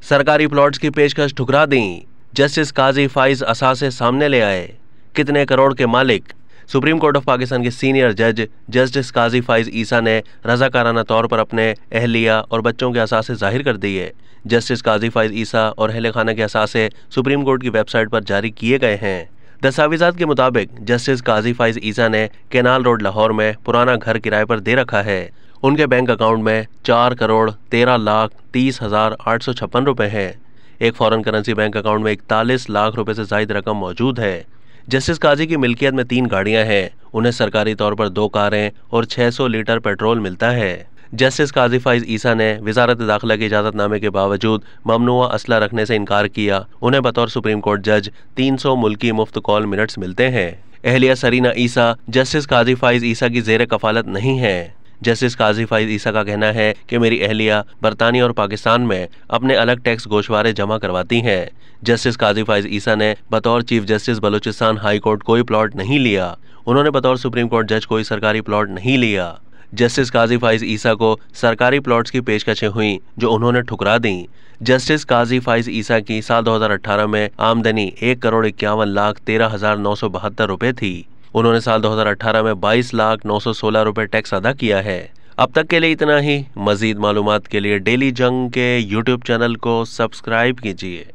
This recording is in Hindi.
सरकारी प्लॉट्स की पेशकश ठुकरा दी। जस्टिस काजी फाइज असासे सामने ले आए। कितने करोड़ के मालिक। सुप्रीम कोर्ट ऑफ पाकिस्तान के सीनियर जज जस्टिस काजी फाइज ईसा ने रजाकाराना तौर पर अपने अहलिया और बच्चों के असासे जाहिर कर दिए। जस्टिस काजी फाइज ईसा और अहल खाना के असासे सुप्रीम कोर्ट की वेबसाइट पर जारी किए गए हैं। दस्तावेजात के मुताबिक जस्टिस काजी फाइज ईसा ने केनाल रोड लाहौर में पुराना घर किराए पर दे रखा है। उनके बैंक अकाउंट में 4,13,30,856 रुपए हैं। एक फॉरेन करेंसी बैंक अकाउंट में 41 लाख रुपए से ज्यादा रकम मौजूद है। जस्टिस काजी की मिल्कियत में 3 गाड़ियां हैं। उन्हें सरकारी तौर पर 2 कारें और 600 लीटर पेट्रोल मिलता है। जस्टिस काजी फाइज ईसा ने वजारत दाखिला के इजाजतनामे के बावजूद ममनुआ असला रखने से इनकार किया। उन्हें बतौर सुप्रीम कोर्ट जज 300 मुल्की मुफ्त कॉल मिनट्स मिलते हैं। अहलिया सरीना ईसा जस्टिस काजी फाइज ईसा की जेर कफालत नहीं है। जस्टिस काजी फाइज ईसा का कहना है कि मेरी अहलिया बरतानिया और पाकिस्तान में अपने अलग टैक्स गोशवारे जमा करवाती हैं। जस्टिस काजी फाइज ईसा ने बतौर chief justice Balochistan high court कोई प्लॉट नहीं लिया। उन्होंने बतौर सुप्रीम कोर्ट जज कोई सरकारी प्लॉट नहीं लिया। जस्टिस काजी फाइज ईसा को सरकारी प्लॉट्स की पेशकशें हुई जो उन्होंने ठुकरा दी। जस्टिस काजी फाइज ईसा की साल 2018 में आमदनी 1,51,13,972 रुपए थी। उन्होंने साल 2018 में 22,916 रुपए टैक्स अदा किया है। अब तक के लिए इतना ही। मजीद मालूमात के लिए डेली जंग के यूट्यूब चैनल को सब्सक्राइब कीजिए।